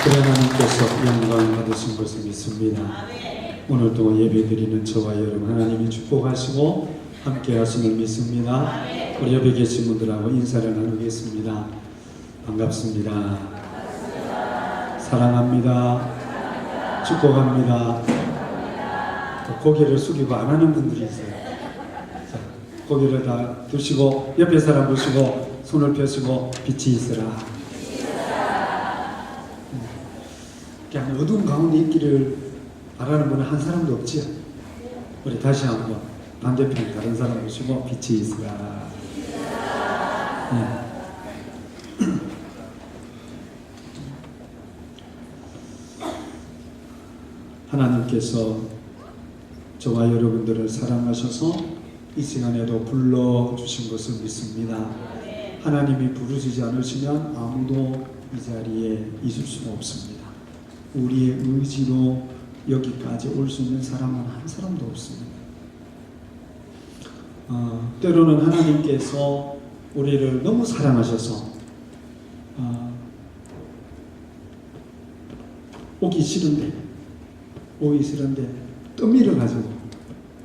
그래 하나님께서 영광을 받으신 것을 믿습니다. 오늘도 예배드리는 저와 여러분 하나님이 축복하시고 함께 하심을 믿습니다. 우리 옆에 계신 분들하고 인사를 나누겠습니다. 반갑습니다. 사랑합니다. 축복합니다. 고개를 숙이고 안 하는 분들이 있어요. 자, 고개를 다 두시고 옆에 사람 보시고 손을 펴시고 빛이 있으라. 그냥 어두운 가운데 있기를 바라는 분은 한 사람도 없지요. 우리 다시 한번 반대편 다른 사람 보시고 빛이 있으라. 네. 하나님께서 저와 여러분들을 사랑하셔서 이 시간에도 불러주신 것을 믿습니다. 하나님이 부르시지 않으시면 아무도 이 자리에 있을 수가 없습니다. 우리의 의지로 여기까지 올 수 있는 사람은 한 사람도 없습니다. 때로는 하나님께서 우리를 너무 사랑하셔서 오기 싫은데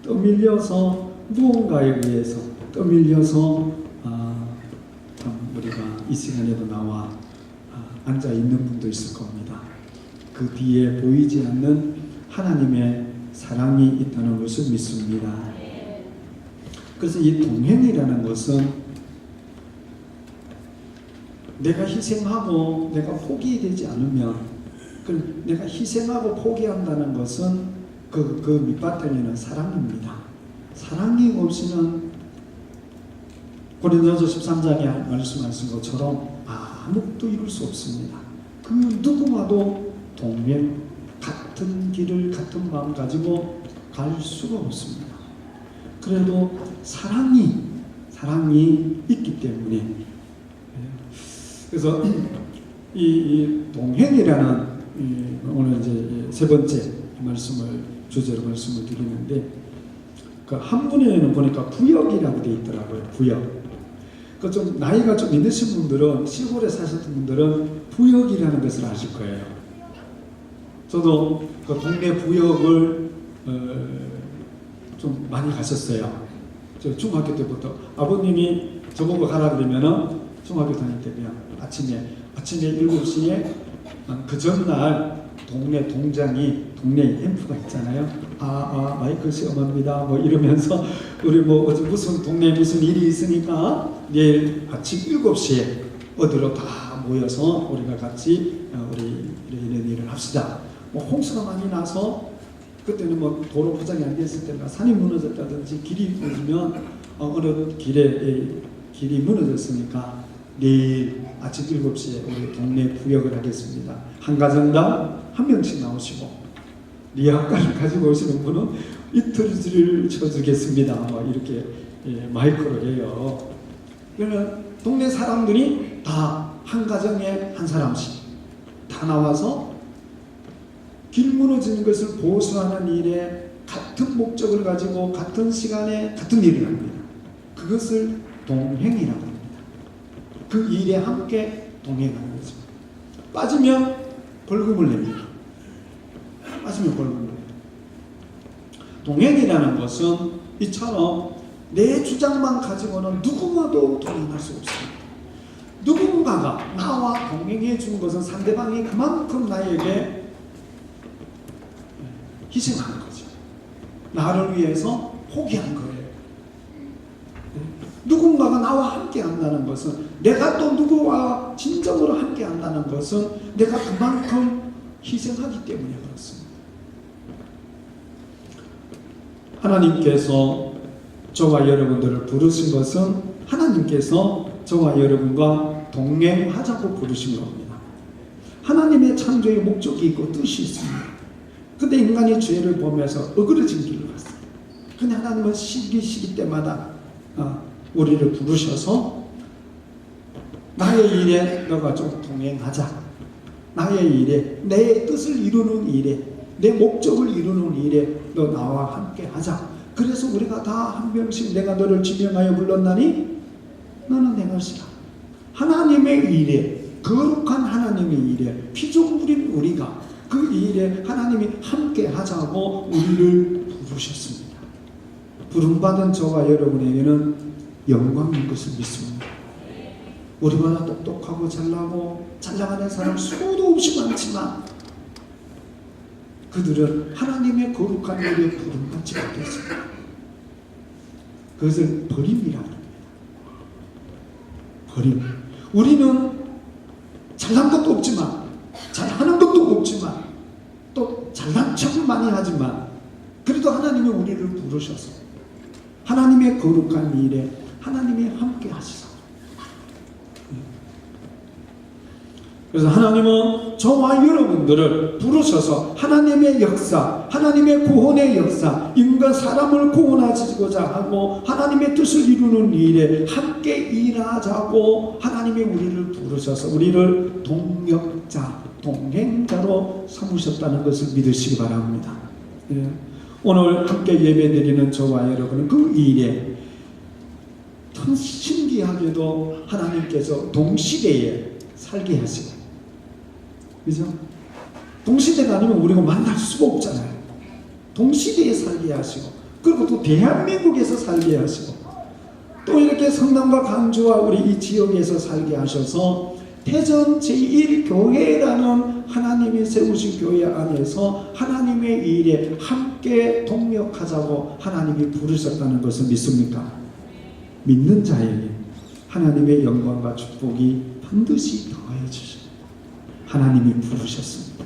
떠밀려서 무언가에 의해서 떠밀려서 참 우리가 이 시간에도 나와 앉아 있는 분도 있을 겁니다. 그 뒤에 보이지 않는 하나님의 사랑이 있다는 것을 믿습니다. 그래서 이 동행이라는 것은 내가 희생하고 내가 포기되지 않으면 내가 희생하고 포기한다는 것은 그 밑바탕에는 사랑입니다. 사랑이 없이는 고린도전서 13장에 말씀하신 것처럼 아무것도 이룰 수 없습니다. 그 누구와도 동행, 같은 길을 같은 마음 가지고 갈 수가 없습니다. 그래도 사랑이 있기 때문에 그래서 이 동행이라는 오늘 이제 세 번째 주제로 말씀을 드리는데 그 한문에는 보니까 부역이라고 되어 있더라고요. 부역. 그 좀 나이가 좀 있으신 분들은 시골에 사셨던 분들은 부역이라는 것을 아실 거예요. 저도 그 동네 부역을 좀 많이 갔었어요. 저 중학교 때부터 아버님이 저보고 가라 그러면은 중학교 다닐 때 그냥 아침에 7시에 그 전날 동네 동장이 앰프가 있잖아요. 마이크 시험합니다. 뭐 이러면서 우리 뭐 어제 무슨 동네에 무슨 일이 있으니까 내일 아침 7시에 어디로 다 모여서 우리가 같이 우리 이런 일을 합시다. 뭐 홍수가 많이 나서 그때는 뭐 도로 포장이 안 됐을 때나 산이 무너졌다든지 길이 무너지면 어느 길이 무너졌으니까 내일 아침 7시에 우리 동네 부역을 하겠습니다. 한 가정당 한 명씩 나오시고 리학과를 가지고 오시는 분은 이틀을 쳐주겠습니다. 뭐 이렇게 마이크로 해요. 그러면 동네 사람들이 다 한 가정에 한 사람씩 다 나와서 길 무너지는 것을 보수하는 일에 같은 목적을 가지고 같은 시간에 같은 일을 합니다. 그것을 동행이라고 합니다. 그 일에 함께 동행하는 거죠. 빠지면 벌금을 냅니다. 동행이라는 것은 이처럼 내 주장만 가지고는 누구와도 동행할 수 없습니다. 누군가가 나와 동행해 준 것은 상대방이 그만큼 나에게 희생한 거죠. 나를 위해서 포기한 거예요. 누군가가 나와 함께 한다는 것은 내가 또 누구와 진정으로 함께 한다는 것은 내가 그만큼 희생하기 때문에 그렇습니다. 하나님께서 저와 여러분들을 부르신 것은 하나님께서 저와 여러분과 동행하자고 부르신 겁니다. 하나님의 창조의 목적이 있고 뜻이 있습니다. 근데 인간이 죄를 보면서 어그러진 길을 갔어요. 근데 하나님은 시기 때마다 우리를 부르셔서 나의 일에 너가 좀 동행하자. 나의 일에 내 뜻을 이루는 일에 내 목적을 이루는 일에 너 나와 함께 하자. 그래서 우리가 다 한 명씩 내가 너를 지명하여 불렀나니 너는 내 것이다. 하나님의 일에 거룩한 하나님의 일에 피조물인 우리가 그 일에 하나님이 함께 하자고 우리를 부르셨습니다. 부름받은 저와 여러분에게는 영광인 것을 믿습니다. 우리보다 똑똑하고 잘나고 잘 나가는 사람 수도 없이 많지만 그들은 하나님의 거룩한 일에 부름받지 못했습니다. 그것을 버림이라고 합니다. 버림. 우리는 잘난 것도 없지만 잘하는 것도 없지만 또 잘난 척을 많이 하지만 그래도 하나님이 우리를 부르셔서 하나님의 거룩한 일에 하나님이 함께 하시사. 그래서 하나님은 저와 여러분들을 부르셔서 하나님의 역사, 하나님의 구원의 역사, 인간 사람을 구원하시고자 하고 하나님의 뜻을 이루는 일에 함께 일하자고 하나님이 우리를 부르셔서 우리를 동역자, 동행자로 삼으셨다는 것을 믿으시기 바랍니다. 예. 오늘 함께 예배드리는 저와 여러분은 그 일에 참 신기하게도 하나님께서 동시대에 살게 하시고, 그죠? 동시대가 아니면 우리가 만날 수가 없잖아요. 동시대에 살게 하시고, 그리고 또 대한민국에서 살게 하시고, 또 이렇게 성남과 강주와 우리 이 지역에서 살게 하셔서 태전 제1교회라는 하나님이 세우신 교회 안에서 하나님의 일에 함께 동역하자고 하나님이 부르셨다는 것을 믿습니까? 믿는 자에게 하나님의 영광과 축복이 반드시 더해 주십니다. 하나님이 부르셨습니다.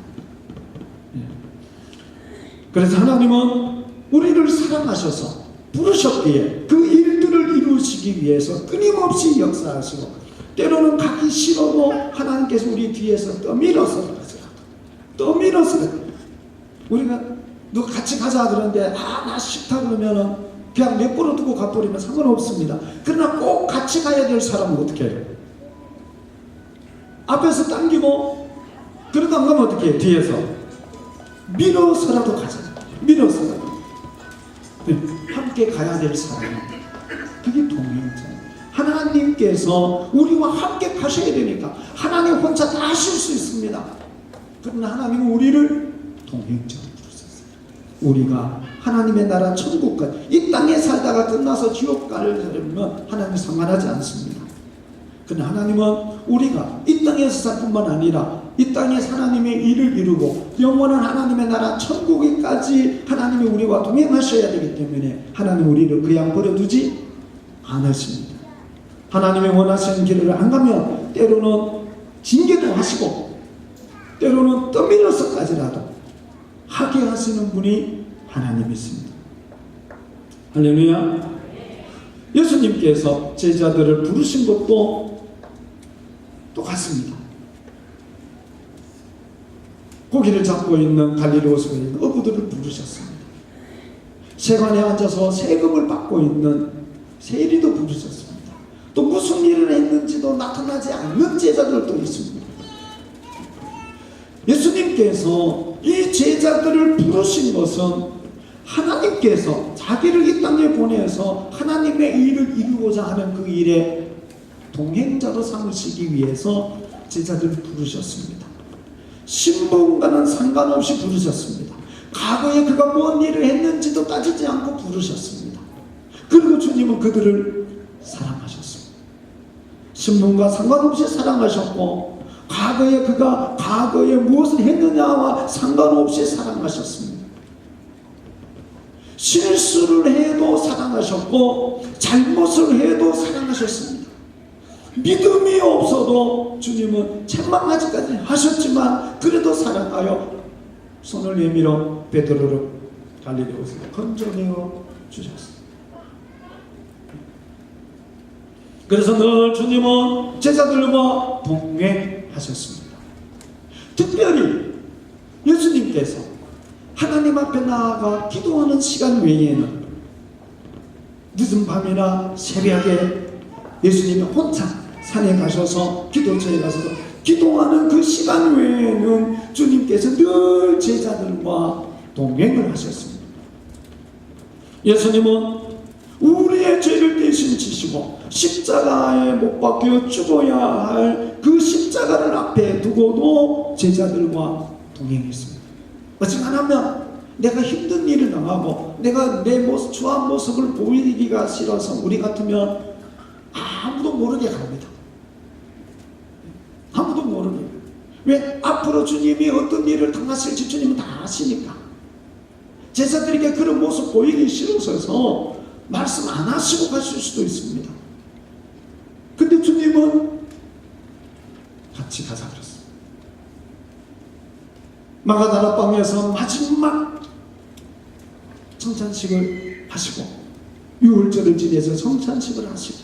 그래서 하나님은 우리를 사랑하셔서 부르셨기에 그 일들을 이루시기 위해서 끊임없이 역사하시고, 때로는 가기 싫어도 하나님께서 우리 뒤에서 떠밀어서 우리가 너 같이 가자 그러는데 나 싫다 그러면은 그냥 내버려 두고 가버리면 상관없습니다. 그러나 꼭 같이 가야 될 사람은 어떻게 해요? 앞에서 당기고, 그러다 안 가면 어떻게 해요? 뒤에서 밀어서라도 가잖아요. 밀어서라도. 네, 함께 가야 될 사람입니다. 그게 동행자예요. 하나님께서 우리와 함께 가셔야 되니까 하나님 혼자 다 하실 수 있습니다. 그러나 하나님은 우리를 동행자로 부르셨어요. 우리가 하나님의 나라 천국까지, 이 땅에 살다가 끝나서 지옥 가려면 하나님 상관하지 않습니다. 그러나 하나님은 우리가 이 땅에서 살 뿐만 아니라 이 땅에서 하나님의 일을 이루고 영원한 하나님의 나라 천국에까지 하나님이 우리와 동행하셔야 되기 때문에 하나님 우리를 그냥 버려두지 않으십니다. 하나님의 원하시는 길을 안 가면 때로는 징계도 하시고 때로는 떠밀어서까지라도 하게 하시는 분이 하나님이십니다. 할렐루야. 예수님께서 제자들을 부르신 것도 똑같습니다. 고기를 잡고 있는 갈릴리 호수에 있는 어부들을 부르셨습니다. 세관에 앉아서 세금을 받고 있는 세리도 부르셨습니다. 또 무슨 일을 했는지도 나타나지 않는 제자들도 있습니다. 예수님께서 이 제자들을 부르신 것은 하나님께서 자기를 이 땅에 보내서 하나님의 일을 이루고자 하는 그 일에 동행자로 삼으시기 위해서 제자들을 부르셨습니다. 신분과는 상관없이 부르셨습니다. 과거에 그가 뭔 일을 했는지도 따지지 않고 부르셨습니다. 그리고 주님은 그들을 사랑하셨습니다. 신분과 상관없이 사랑하셨고, 과거에 그가 과거에 무엇을 했느냐와 상관없이 사랑하셨습니다. 실수를 해도 사랑하셨고 잘못을 해도 사랑하셨습니다. 믿음이 없어도 주님은 책망하기까지 하셨지만 그래도 사랑하여 손을 내밀어 베드로를 갈릴리 호수에 건져내어 주셨습니다. 그래서 늘 주님은 제자들과 동행하셨습니다. 특별히 예수님께서 하나님 앞에 나아가 기도하는 시간 외에는 늦은 밤이나 새벽에 예수님이 혼자 산에 가셔서 기도처에 가셔서 기도하는 그 시간 외에는 주님께서 늘 제자들과 동행을 하셨습니다. 예수님은 우리의 죄를 대신 지시고 십자가에 못 박혀 죽어야 할 그 십자가를 앞에 두고도 제자들과 동행했습니다. 어찌하면 내가 힘든 일을 당하고 내가 내 모습, 추한 모습을 보이기가 싫어서 우리 같으면 아무도 모르게 갑니다. 아무도 모르게. 왜? 앞으로 주님이 어떤 일을 당하실지 주님은 다 아시니까. 제자들에게 그런 모습 보이기 싫어서 말씀 안 하시고 가실 수도 있습니다. 근데 주님은 같이 가자 그랬어요. 마가다락방에서 마지막 성찬식을 하시고 유월절을 지내서 성찬식을 하시고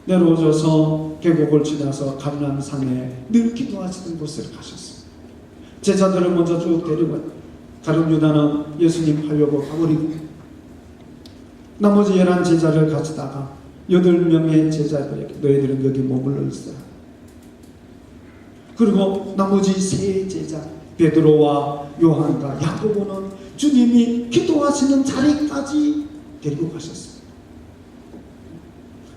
내려오셔서 계곡을 지나서 감람산에 늘 기도하시던 곳을 가셨어요. 제자들을 먼저 쭉 데리고 다른 유다는 예수님 하려고 가버리고 나머지 11제자를 가지다가 8명의 제자들에게 너희들은 여기 머물러 있어라. 그리고 나머지 3제자 베드로와 요한과 야고보는 주님이 기도하시는 자리까지 데리고 가셨습니다.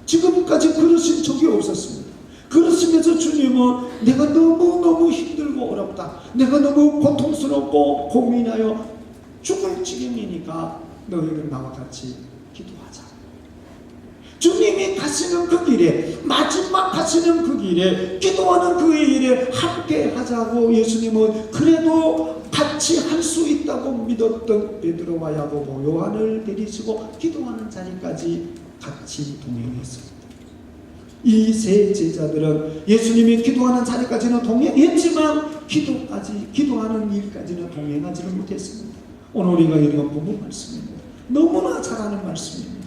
지금까지 그러신 적이 없었습니다. 그러시면서 주님은 내가 너무너무 힘들고 어렵다. 내가 너무 고통스럽고 고민하여 죽을 지경이니까 너희는 나와 같이 기도하자. 주님이 가시는 그 길에, 마지막 가시는 그 길에, 기도하는 그 일에 함께 하자고 예수님은 그래도 같이 할 수 있다고 믿었던 베드로와 야고보, 요한을 데리시고 기도하는 자리까지 같이 동행했습니다. 이 3 제자들은 예수님이 기도하는 자리까지는 동행했지만 기도하는 일까지는 동행하지를 못했습니다. 오늘 우리가 읽은 본문 말씀입니다. 너무나 잘 아는 말씀입니다.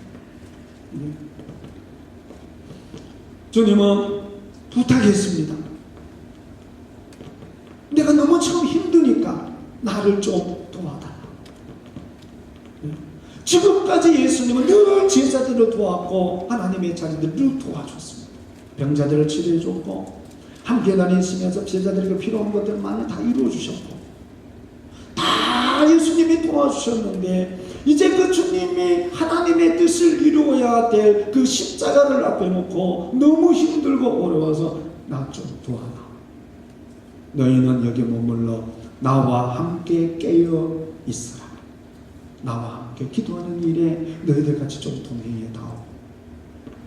주님은 부탁했습니다. 내가 너무 지금 힘드니까 나를 좀 도와달라. 지금까지 예수님은 늘 제자들을 도왔고 하나님의 자녀들을 늘 도와줬습니다. 병자들을 치료해줬고 함께 다니시면서 제자들에게 필요한 것들 많이 다 이루어주셨고 다 예수님이 도와주셨는데 이제 그 주님이 하나님의 뜻을 이루어야 될 그 십자가를 앞에 놓고 너무 힘들고 어려워서 나 좀 도와라. 너희는 여기 머물러 나와 함께 깨어 있으라. 나와 함께 기도하는 일에 너희들 같이 좀 동행해다오.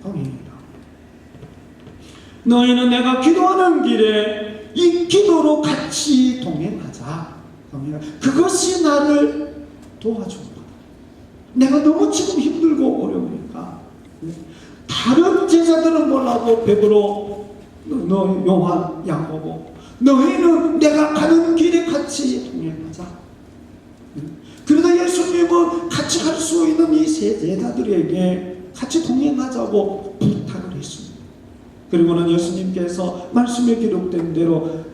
동행해다오. 너희는 내가 기도하는 길에 이 기도로 같이 동행하자. 그것이 나를 도와준 거다. 내가 너무 지금 힘들고 어려우니까 다른 제자들은 몰라도 베드로, 요한, 야고보 너희는 내가 가는 길에 같이 동행하자. 그러다 예수님은 같이 갈 수 있는 이 3 제자들에게 같이 동행하자고 부탁을 했습니다. 그리고는 예수님께서 말씀에 기록된 대로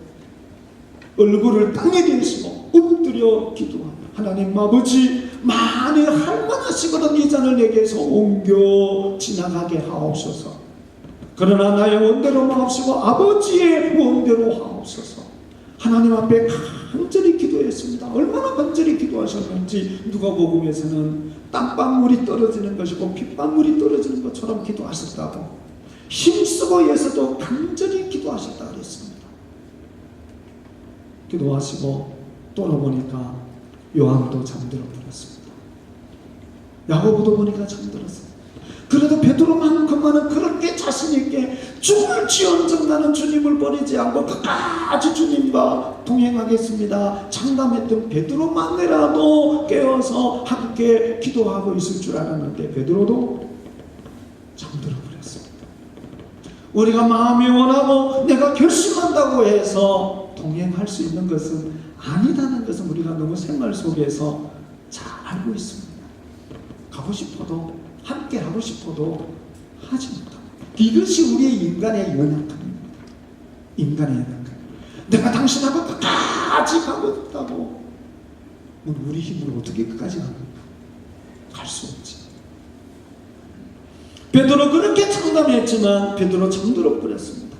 얼굴을 땅에 대시고 엎드려 기도합니다. 하나님 아버지, 만에 할 만하시거든 이 잔을 내게서 옮겨 지나가게 하옵소서. 그러나 나의 원대로 마옵시고 아버지의 원대로 하옵소서. 하나님 앞에 간절히 기도했습니다. 얼마나 간절히 기도하셨는지 누가복음에서는 땀방울이 떨어지는 것이고 핏방울이 떨어지는 것처럼 기도하셨다고, 힘쓰고 애써도 간절히 기도하셨다 그랬습니다. 기도하시고 돌아보니까 요한도 잠들어 버렸습니다. 야고보도 보니까 잠들었어요. 그래도 베드로만큼만은 그렇게 자신있게 죽을지언정 나는 주님을 버리지 않고 끝까지 주님과 동행하겠습니다 장담했던 베드로만이라도 깨어서 함께 기도하고 있을 줄 알았는데 베드로도 잠들어 버렸습니다. 우리가 마음이 원하고 내가 결심한다고 해서 동행할 수 있는 것은 아니다는 것은 우리가 너무 생활 속에서 잘 알고 있습니다. 가고 싶어도 함께 하고 싶어도 하지 못합니다. 이것이 우리의 인간의 연약함입니다. 인간의 연약함. 내가 당신하고 끝까지 가고 싶다고 우리 힘으로 어떻게 끝까지 갑니까? 갈 수 없지. 베드로 그렇게 장담했지만 베드로 잠들어 버렸습니다.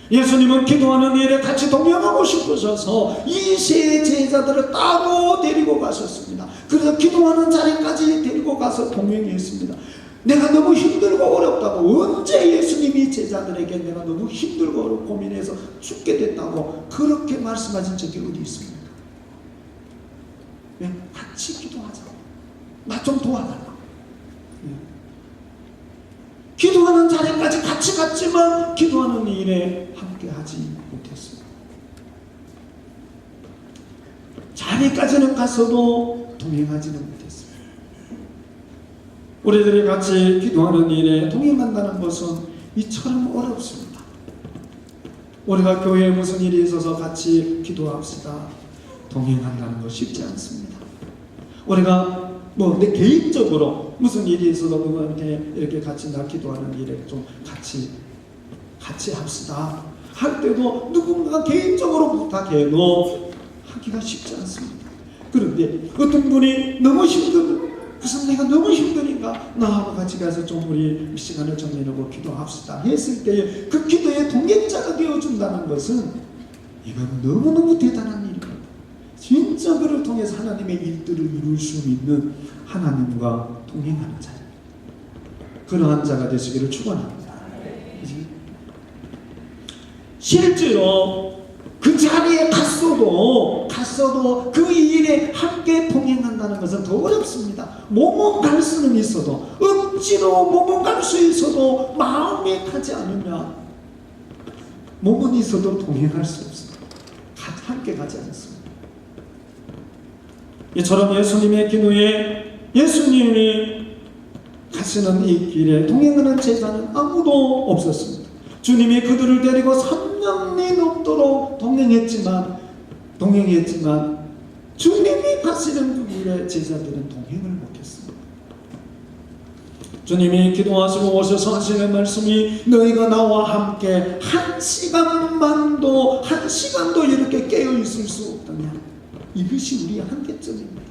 예수님은 기도하는 일에 같이 동행하고 싶으셔서 이 3 제자들을 따로 데리고 가셨습니다. 그래서 기도하는 자리까지 데리고 가서 동행했습니다. 내가 너무 힘들고 어렵다고, 언제 예수님이 제자들에게 내가 너무 힘들고 어렵고 고민해서 죽게 됐다고 그렇게 말씀하신 적이 어디 있습니까? 네? 같이 기도하자. 나 좀 도와달라. 네. 기도하는 자리까지 같이 갔지만 기도하는 일에 함께 하지 못했어요. 자리까지는 갔어도 동행하지는 못했어요. 우리들이 같이 기도하는 일에 동행한다는 것은 이처럼 어렵습니다. 우리가 교회에 무슨 일이 있어서 같이 기도합시다. 동행한다는 것 쉽지 않습니다. 우리가 내 개인적으로 무슨 일이 있어도 누구한테 이렇게 같이 나 기도하는 일에 좀 같이 합시다 할 때도 누군가 개인적으로 부탁해도 하기가 쉽지 않습니다. 그런데 어떤 분이 너무 무슨 내가 너무 힘드니까 나하고 같이 가서 좀 우리 시간을 정해놓고 기도합시다 했을 때 그 기도의 동행자가 되어준다는 것은 이건 너무너무 대단한 일입니다. 진짜 그를 통해서 하나님의 일들을 이룰 수 있는 하나님과 동행하는 자, 그러한 자가 되시기를 축원합니다. 실제로 그 자리에 갔어도 그 일에 함께 동행한다는 것은 더 어렵습니다. 몸은 갈 수는 있어도, 억지로 몸은 갈 수 있어도 마음이 가지 않으면 몸은 있어도 동행할 수 없습니다. 함께 가지 않습니다. 이처럼 예수님의 기도에 예수님이 가시는 이 길에 동행하는 제자는 아무도 없었습니다. 주님이 그들을 데리고 3년이 넘도록 동행했지만 주님이 가시는 그 길에 제자들은 동행을 못했습니다. 주님이 기도하시고 오셔서 하시는 말씀이 너희가 나와 함께 한 시간도 이렇게 깨어있을 수 없다냐. 이것이 우리의 한계점입니다.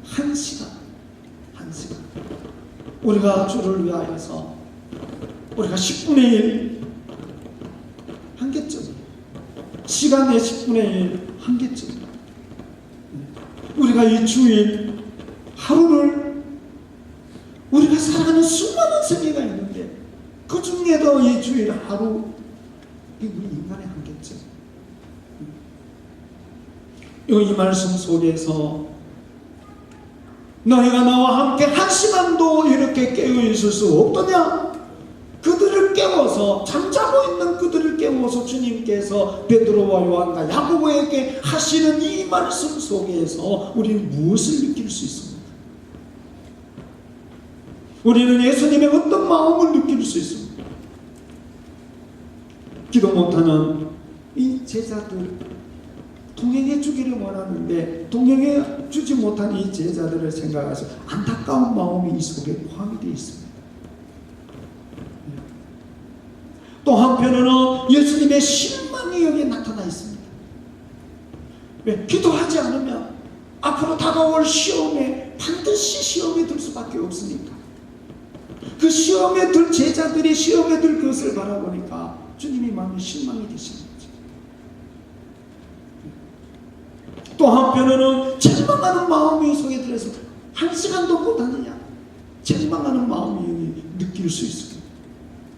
한 시간. 우리가 주를 위하여서 우리가 10분의 1 한계점이에요. 시간의 10분의 1 한계점이에요. 우리가 이 주일 하루를 우리가 살아가는 수많은 세계가 있는데 그 중에도 이 주일 하루 이게 우리 인간의 한계점. 이 말씀 속에서 너희가 나와 함께 한 시간도 이렇게 깨어있을 수 없더냐? 그들을 깨워서 잠자고 있는 그들을 깨워서 주님께서 베드로와 요한과 야고보에게 하시는 이 말씀 속에서 우리는 무엇을 느낄 수 있습니까? 우리는 예수님의 어떤 마음을 느낄 수 있습니까? 기도 못하는 이 제자들 동행해 주기를 원하는데 동행해 주지 못한 이 제자들을 생각해서 안타까운 마음이 이 속에 포함이 되어 있습니다. 또 한편으로는 예수님의 실망이 여기에 나타나 있습니다. 왜? 기도하지 않으면 앞으로 다가올 시험에 반드시 시험에 들 수밖에 없으니까 그 시험에 들 제자들이 시험에 들 것을 바라보니까 주님이 마음이 실망이 되시는 거죠. 또 한편으로는 책망하는 마음이 속에 들어서 한 시간도 못하느냐 책망하는 마음이 느낄 수 있습니다.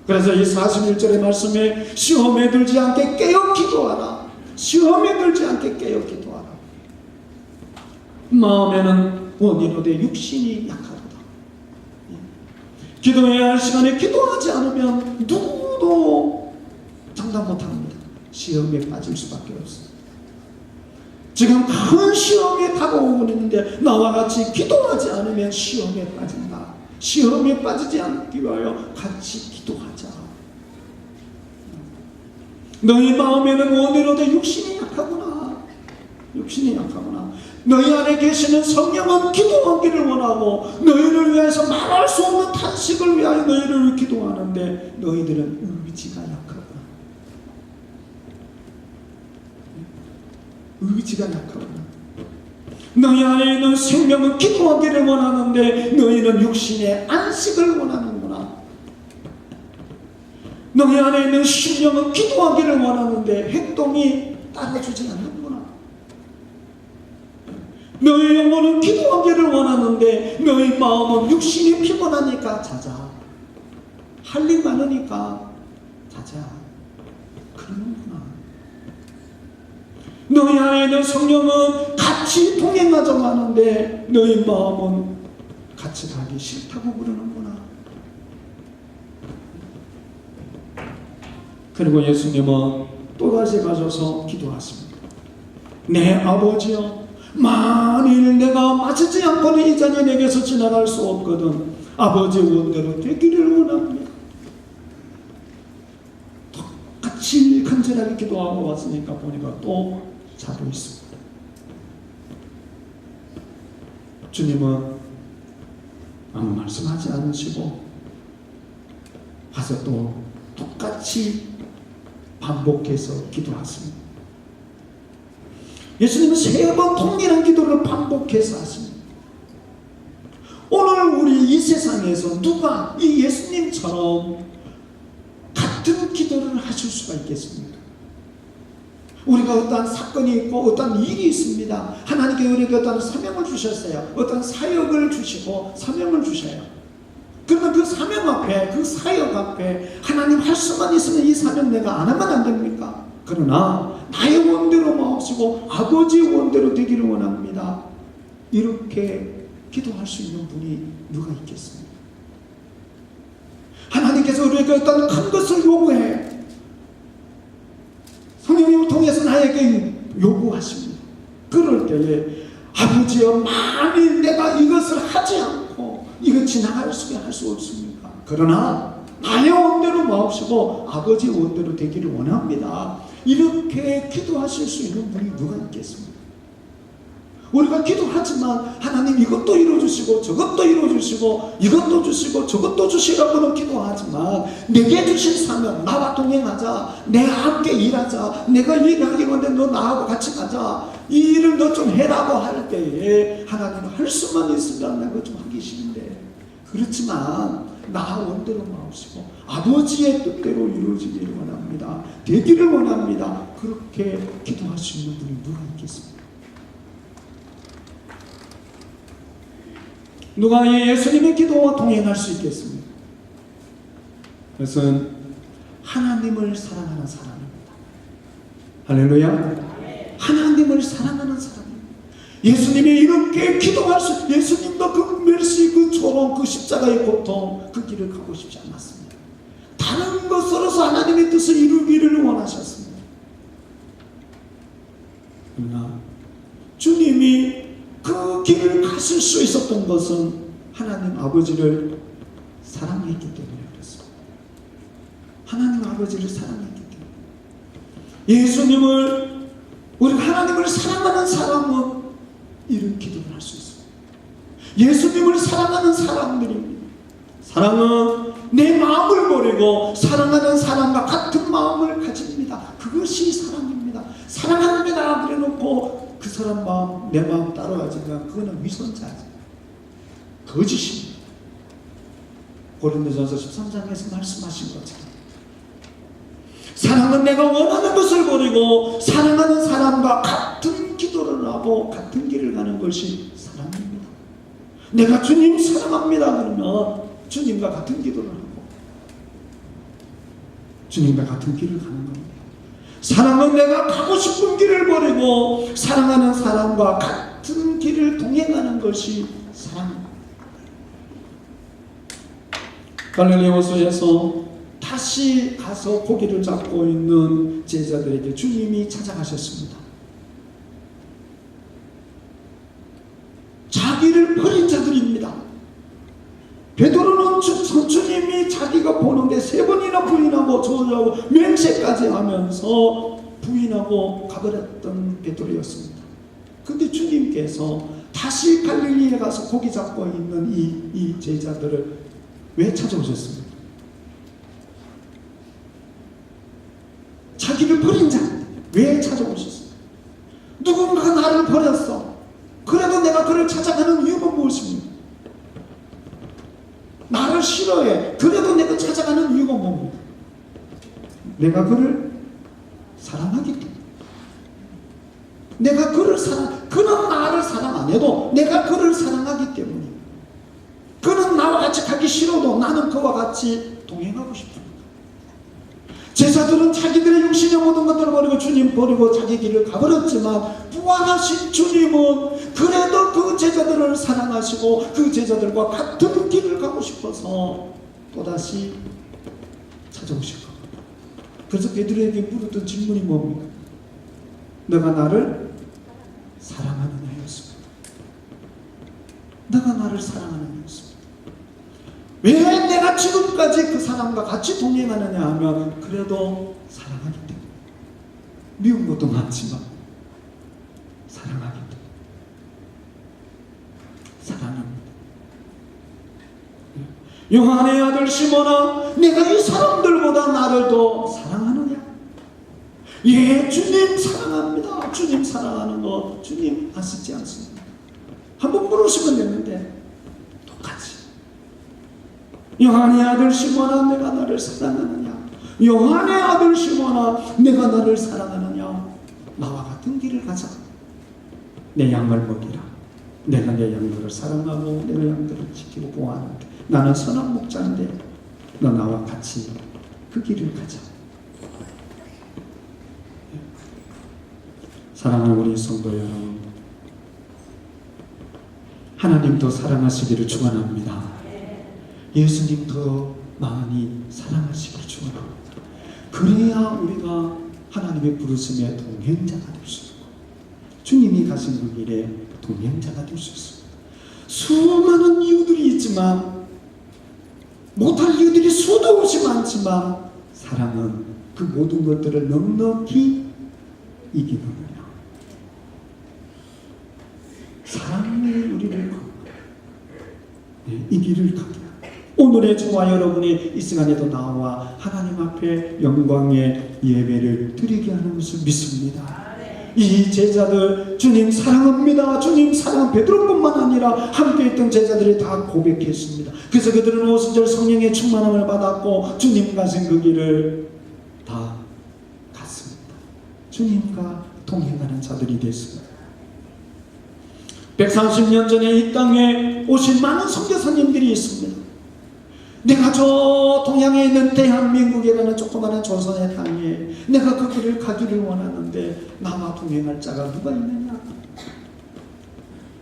그래서 이 41절의 말씀에 시험에 들지 않게 깨어 기도하라. 시험에 들지 않게 깨어 기도하라. 마음에는 원인으로 육신이 약하도다. 기도해야 할 시간에 기도하지 않으면 누구도 장담 못합니다. 시험에 빠질 수밖에 없습니다. 지금 큰 시험에 다가오고 있는데 나와 같이 기도하지 않으면 시험에 빠진다. 시험에 빠지지 않기 위하여 같이 기도하자. 너희 마음에는 원이로되 육신이 약하구나. 너희 안에 계시는 성령은 기도하기를 원하고 너희를 위해서 말할 수 없는 탄식을 위하여 너희를 기도하는데 너희들은 의지가 약하구나. 너희 안에 있는 생명은 기도하기를 원하는데 너희는 육신의 안식을 원하는구나. 너희 안에 있는 심령은 기도하기를 원하는데 행동이 따라주지 않는구나. 너의 영혼은 기도하기를 원하는데 너의 마음은 육신이 피곤하니까 자자, 할 일 많으니까 자자 그러는구나. 너희 안에 있는 성령은 같이 동행하자고 하는데 너희 마음은 같이 가기 싫다고 그러는구나. 그리고 예수님은 또다시 가셔서 기도하십니다. 내 아버지여, 만일 내가 마치지 않고는 이 잔이 내게서 지나갈 수 없거든 아버지의 원대로 되기를 원합니다. 똑같이 간절하게 기도하고 왔으니까 보니까 또 자고 있습니다. 주님은 아무 말씀하지 않으시고 와서 또 똑같이 반복해서 기도하십니다. 예수님은 3번 동일한 기도를 반복해서 하십니다. 오늘 우리 이 세상에서 누가 이 예수님처럼 같은 기도를 하실 수가 있겠습니까? 우리가 어떠한 사건이 있고 어떠한 일이 있습니다. 하나님께 우리에게 어떠한 사명을 주셨어요. 어떠한 사역을 주시고 사명을 주셔요. 그러면 그 사명 앞에, 그 사역 앞에 하나님 할 수만 있으면 이 사명 내가 안 하면 안 됩니까? 그러나 나의 원대로 마옵시고 아버지의 원대로 되기를 원합니다. 이렇게 기도할 수 있는 분이 누가 있겠습니까? 하나님께서 우리에게 어떤 큰 것을 요구해 성령님을 통해서 나에게 요구하십니다. 그럴 때에 아버지여, 만일 내가 이것을 하지 않고 이거 지나갈 수 할 수 없습니까? 그러나 나의 원대로 마옵시고 아버지의 원대로 되기를 원합니다. 이렇게 기도하실 수 있는 분이 누가 있겠습니까? 우리가 기도하지만 하나님 이것도 이루어주시고 저것도 이루어주시고 이것도 주시고 저것도 주시라고는 기도하지만 내게 주신 사명, 나와 동행하자, 내가 함께 일하자, 내가 일하기 원해 너 나하고 같이 가자, 이 일을 너 좀 해라고 할 때에 하나님은 할 수만 있으면 내가 좀 하기 싫은데, 그렇지만 나 원대로 마옵시고 아버지의 뜻대로 이루어지기를 원합니다. 되기를 원합니다. 그렇게 기도할 수 있는 분이 누가 있겠습니까? 누가 예수님의 기도와 동행할 수 있겠습니까? 그것은 하나님을 사랑하는 사람입니다. 할렐루야. 하나님을 사랑하는 사람입니다. 예수님이 이렇게 기도할 수, 예수님도 그 멸시, 그 조롱, 그 십자가의 고통, 그 길을 가고 싶지 않았습니다. 다른 것으로서 하나님의 뜻을 이루기를 원하셨습니다. 그러나 주님이 그 길을 가실 수 있었던 것은 하나님 아버지를 사랑했기 때문에 그렇습니다. 하나님 아버지를 사랑했기 때문에. 예수님을, 우리 하나님을 사랑하는 사람은 이런 기도를 할 수 있습니다. 예수님을 사랑하는 사람들입니다. 사랑은 내 마음을 버리고 사랑하는 사람과 같은 마음을 가집니다. 그것이 사랑입니다. 사랑합니다 그래놓고 그 사람 마음, 내 마음 따라가지만 그거는 위선자죠. 거짓입니다. 고린도전서 13장에서 말씀하신 것처럼 사랑은 내가 원하는 것을 버리고 사랑하는 사람과 같은 기도를 하고 같은 길을 가는 것이 사랑입니다. 내가 주님 사랑합니다 그러면 주님과 같은 기도를 하고 주님과 같은 길을 가는 겁니다. 사랑은 내가 가고 싶은 길을 버리고 사랑하는 사람과 같은 길을 동행하는 것이 사랑입니다. 갈릴리호수에서 다시 가서 고기를 잡고 있는 제자들에게 주님이 찾아가셨습니다. 자기를 버린 자들입니다. 베드로는 주님이 자기가 보는데 3번이나 부인하고 저주하고 맹세까지 하면서 부인하고 가버렸던 베드로였습니다. 근데 주님께서 다시 갈릴리에 가서 고기 잡고 있는 이 제자들을 왜 찾아오셨습니까? 자기를 버린 자 왜 찾아오셨습니까? 누군가 나를 버렸어. 그래도 내가 그를 찾아가는 이유가 무엇입니까? 나를 싫어해. 그래도 내가 찾아가는 이유가 뭡니까? 내가 그를 사랑하기 때문에. 내가 그는 나를 사랑 안 해도 내가 그를 사랑하기 때문에, 그는 나와 같이 가기 싫어도 나는 그와 같이 동행하고 싶습니다. 제자들은 자기들의 육신의 모든 것들을 버리고 주님 버리고 자기 길을 가버렸지만, 부활하신 주님은 그래도 그 제자들을 사랑하시고 그 제자들과 같은 길을 가고 싶어서 또다시 찾아오실 겁니다. 그래서 베드로에게 물었던 질문이 뭡니까? 너가 나를 사랑하느냐였습니다. 너가 나를 사랑하느냐였습니다. 왜 내가 지금까지 그 사람과 같이 동행하느냐 하면, 그래도 사랑하기 때문에. 미운 것도 많지만 사랑하기 때문에. 사랑합니다. 요한의 아들 시몬아, 내가 이 사람들보다 나를 더 사랑하느냐? 예, 주님 사랑합니다. 주님 사랑하는 거 주님 아시지 않습니까? 한번 물으시면 되는데 똑같이. 요한의 아들 시몬아, 내가 너를 사랑하느냐? 요한의 아들 시몬아, 내가 너를 사랑하느냐? 나와 같은 길을 가자. 내 양을 먹이라. 내가 내 양들을 사랑하고 내 양들을 지키고 보호하는데, 나는 선한 목자인데 너 나와 같이 그 길을 가자. 사랑하는 우리 성도 여러분, 하나님 더 사랑하시기를 축원합니다. 예수님 더 많이 사랑하시기를 축원합니다. 그래야 우리가 하나님의 부르심의 동행자가 될 수 있고, 주님이 가신 그 길에 동행자가 될 수 있습니다. 수많은 이유들이 있지만, 못할 이유들이 수도 없이 많지만, 사랑은 그 모든 것들을 넉넉히 이기는 거예요. 사랑이 우리를 이 길을 가게 합니다. 오늘의 저와 여러분이 이 시간에도 나와 하나님 앞에 영광의 예배를 드리게 하는 것을 믿습니다. 이 제자들 주님 사랑합니다. 주님 사랑, 베드로뿐만 아니라 함께 있던 제자들이 다 고백했습니다. 그래서 그들은 오순절 성령의 충만함을 받았고 주님 가신 그 길을 다 갔습니다. 주님과 동행하는 자들이 됐습니다. 130년 전에 이 땅에 오신 많은 선교사님들이 있습니다. 내가 저 동양에 있는 대한민국이라는 조그마한 조선의 땅에 내가 그 길을 가기를 원하는데 나와 동행할 자가 누가 있느냐?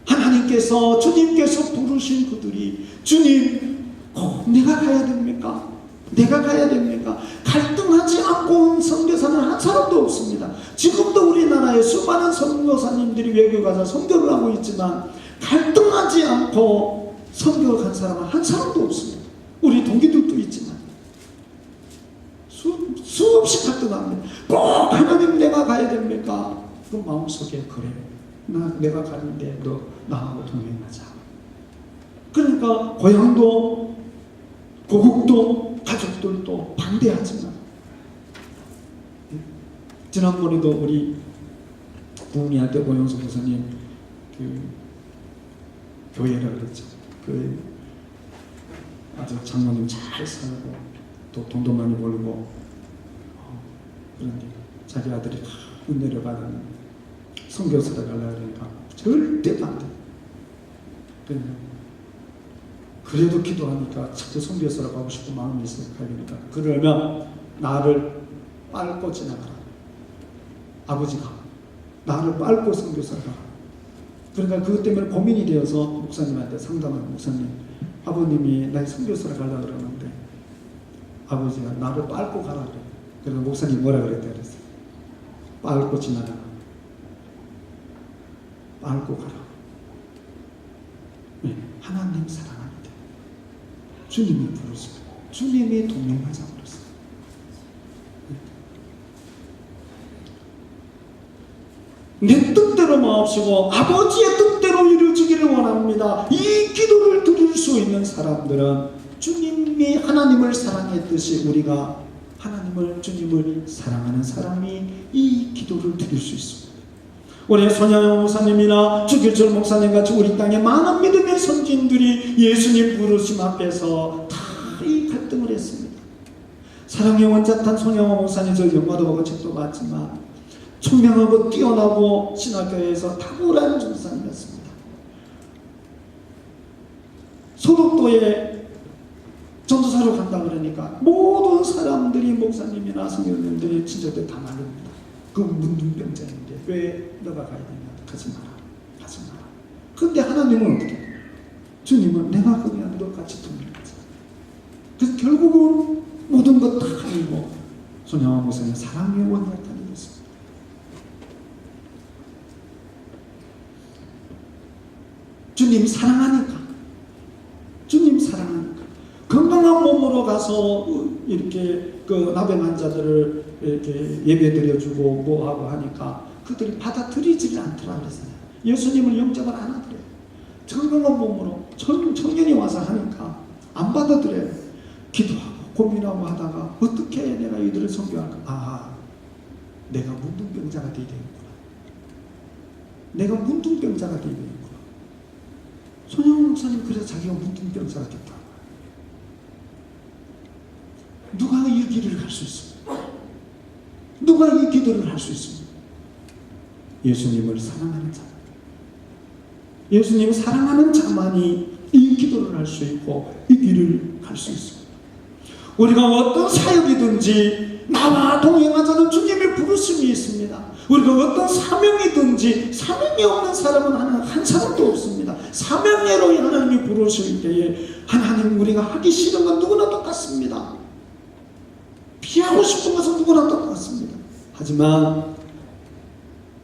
하나님께서, 주님께서 부르신 그들이, 주님 내가 가야 됩니까? 내가 가야 됩니까? 갈등하지 않고 온 선교사는 한 사람도 없습니다. 지금도 우리나라에 수많은 선교사님들이 외교 가서 선교를 하고 있지만 갈등하지 않고 선교를 간 사람은 한 사람도 없습니다. 우리 동기들도 있지만 수없이 갈등합니다. 꼭 하나님 내가 가야 됩니까? 그 마음속에 그래, 내가 가는데 너 나하고 동행하자. 그러니까 고향도 고국도 가족들도 반대하지만, 지난번에도 우리 부흥이한테 오영수 목사님 그 교회라 그랬죠. 그 아주 장로님 잘 살고 또 돈도 많이 벌고, 그런데 자기 아들이 은혜를 받는 선교사를 가려고 그러니까 절대 반대. 그래도 기도하니까 자꾸 선교사로 가고 싶은 마음이 있어서 가니까, 그러면 나를 빨고 지나가라. 아버지가 나를 빨고 선교사로 가라. 그러니까 그것 때문에 고민이 되어서 목사님한테 상담한, 목사님 아버님이 날 선교사로 가려고 그러는데 아버지가 나를 빨고 가라 그래. 그래서 목사님 뭐라 그랬대? 그랬어요. 빨고 지나가라. 빨고 가라. 네, 하나님 사랑합니다. 주님이 부르시고 주님이 동행하자 그랬어요. 내 뜻대로 마옵시고 아버지의 뜻대로 이루어지기를 원합니다. 이 기도를 드릴 수 있는 사람들은 주님이 하나님을 사랑했듯이 우리가 하나님을, 주님을 사랑하는 사람이 이 기도를 드릴 수 있습니다. 우리 손양영 목사님이나 주길철 목사님같이 우리 땅에 많은 믿음의 선진들이 예수님 부르심 앞에서 다 이 갈등을 했습니다. 사랑의 원자탄 손양영 목사님, 저 영화도 보고 책도 봤지만 총명하고 뛰어나고 신학교에서 탁월한 전사님이었습니다. 소독도에 전도사로 간다 그러니까 모든 사람들이 목사님이나 성교님들이 친척들 다 말립니다. 그 문둥병자인데 왜 너가 가야 되냐? 가지 마라. 가지 마라. 근데 하나님은 어떻게 해요? 주님은 내가 그냥 너 같이 돕는다. 그래서 결국은 모든 것 다 아니고 손양원 목사님 사랑의 원약탄이 됐습니다. 주님 사랑하니까, 주님 사랑하니까 건강한 몸으로 가서 이렇게 그 나병 환자들을 이렇게 예배 드려주고 뭐하고 하니까 그들이 받아들이지를 않더라 그랬어요. 예수님을 영접을 안 하더래요. 건강한 몸으로 청년이 와서 하니까 안 받아들여요. 기도하고 고민하고 하다가 어떻게 내가 이들을 섬겨할까? 아, 내가 문둥병자가 되어야 되겠구나. 내가 문둥병자가 되어야 되겠구나. 손양원 목사님 그래서 자기가 문둥병자가 됐다. 누가 이 길을 갈 수 있습니까? 누가 이 기도를 할 수 있습니까? 예수님을 사랑하는 자. 예수님을 사랑하는 자만이 이 기도를 할 수 있고 이 길을 갈 수 있습니다. 우리가 어떤 사역이든지 나와 동행하자는 주님의 부르심이 있습니다. 우리가 어떤 사명이든지 사명이 없는 사람은 한 사람도 없습니다. 사명예로 하나님이 부르실 때에 하나님 우리가 하기 싫은 건 누구나 똑같습니다. 피하고 싶은 것은 누구나 똑같습니다. 하지만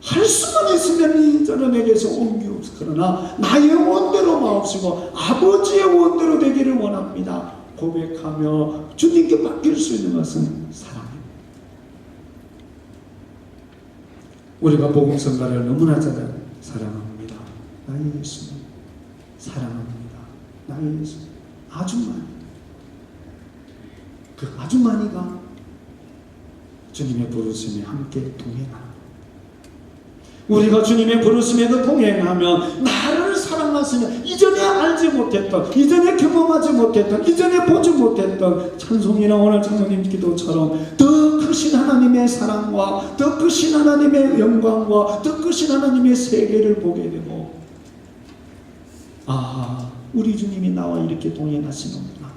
할 수만 있으면 이전에게서 옮기옵소. 그러나 나의 원대로 마옵시고 아버지의 원대로 되기를 원합니다. 고백하며 주님께 맡길 수 있는 것은 사랑입니다. 우리가 복음 전가를 너무나 잘 사랑합니다. 나의 예수님 사랑합니다. 나의 예수님 아주 많이, 그 아주 많이가 주님의 부르심에 함께 동행합니다. 우리가 주님의 부르심에 동행하면 나를 사랑하시면 이전에 알지 못했던, 이전에 경험하지 못했던, 이전에 보지 못했던 찬송이나 오늘 장로님 기도처럼 더 크신 하나님의 사랑과 더 크신 하나님의 영광과 더 크신 하나님의 세계를 보게 되고, 아, 우리 주님이 나와 이렇게 동행하시는구나,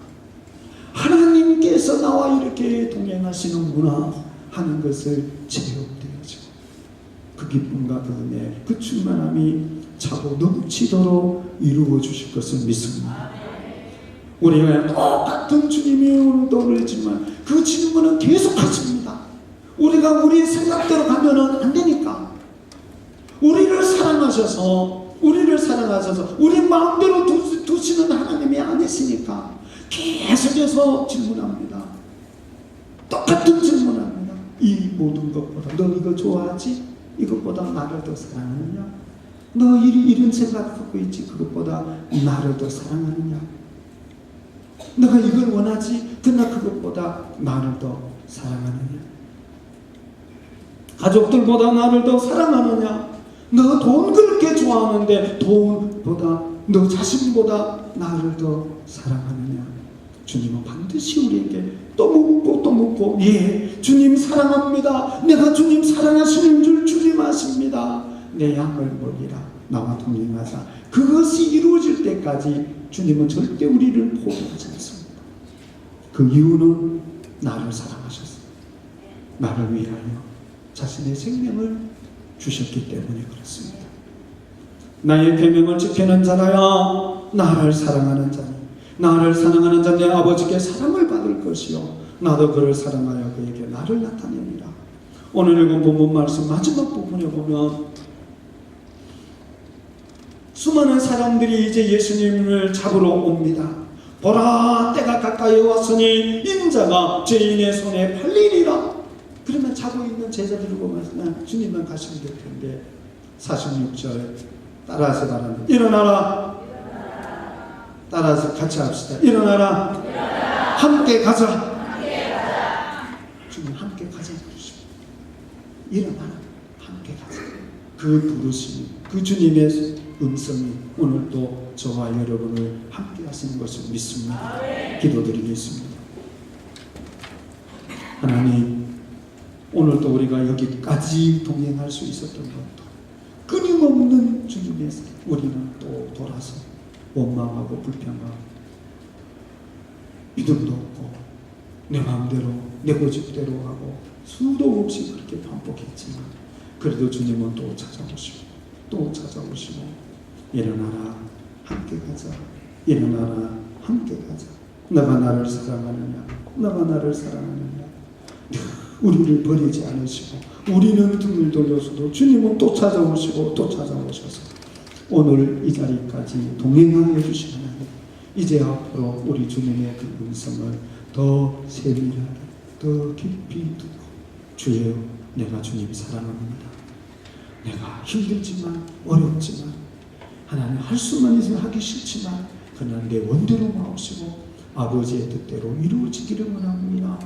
하나님께서 나와 이렇게 동행하시는구나 하는 것을 체험되어지고 그 기쁨과 그 은혜, 그 충만함이 차고 넘치도록 이루어 주실 것을 믿습니다. 우리가 똑같은 주님이 오늘도 그랬지만 그 질문은 계속 하십니다. 우리가 우리 생각대로 가면은 안 되니까, 우리를 사랑하셔서 우리 마음대로 두시는 하나님이 아니시니까 계속해서 질문합니다. 똑같은 질문합니다. 이 모든 것보다 너 이거 좋아하지? 이것보다 나를 더 사랑하느냐? 너 이런 생각하고 있지? 그것보다 나를 더 사랑하느냐? 너가 이걸 원하지? 그러나 그것보다 나를 더 사랑하느냐? 가족들보다 나를 더 사랑하느냐? 너 돈 그렇게 좋아하는데 돈보다, 너 자신보다 나를 더 사랑하느냐? 주님은 반드시 우리에게 또 묻고 예, 주님 사랑합니다. 내가 주님 사랑하시는 줄 주님 아십니다. 내 양을 먹이라. 나와 동행하자. 그것이 이루어질 때까지 주님은 절대 우리를 포기하지 않습니다. 그 이유는 나를 사랑하셨어요. 나를 위하여 자신의 생명을 주셨기 때문에 그렇습니다. 나의 계명을 지키는 자라야 나를 사랑하는 자니, 나를 사랑하는 자 내 아버지께 사랑을 받을 것이요 나도 그를 사랑하여 그에게 나를 나타내리라. 오늘 읽은 본문 말씀 마지막 부분에 보면 수많은 사람들이 이제 예수님을 잡으러 옵니다. 보라, 때가 가까이 왔으니 인자가 죄인의 손에 팔리리라. 그러면 자고 있는 제자들을 보면 주님만 가시면 될 텐데 46절 따라서 말합니다. 일어나라. 따라서 같이 합시다. 일어나라. 함께 가자. 주님 함께 가자 부르십니다. 일어나라. 함께 가자. 그 부르심이, 그 주님의 음성이 오늘도 저와 여러분을 함께 하시는 것을 믿습니다. 기도드리겠습니다. 하나님, 오늘도 우리가 여기까지 동행할 수 있었던 것도 끊임없는 주님의 우리는 또 돌아서 원망하고 불평하고 믿음도 없고 내 마음대로 내 고집대로 하고 수도 없이 그렇게 반복했지만 그래도 주님은 또 찾아오시고 또 찾아오시고 일어나라 함께 가자 일어나라 함께 가자 너가 나를 사랑하느냐 너가 나를 사랑하느냐 우리를 버리지 않으시고 우리는 등을 돌려서도 주님은 또 찾아오시고 또 찾아오셔서 오늘 이 자리까지 동행하여 주신 하나님 이제 앞으로 우리 주님의 그 음성을 더 세밀하게 더 깊이 두고 주여 내가 주님 사랑합니다. 내가 힘들지만 어렵지만 하나님 할 수만 있으면 하기 싫지만 그러나 내 원대로 마옵시고 아버지의 뜻대로 이루어지기를 원합니다.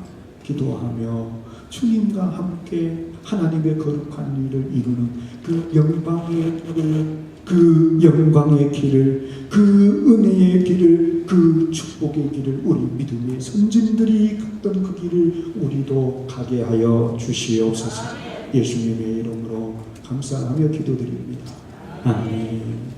기도하며 주님과 함께 하나님의 거룩한 일을 이루는 그 영광의 길을 그 영광의 길을 그 은혜의 길을 그 축복의 길을 우리 믿음의 선진들이 갔던 그 길을 우리도 가게 하여 주시옵소서. 예수님의 이름으로 감사하며 기도드립니다. 아멘.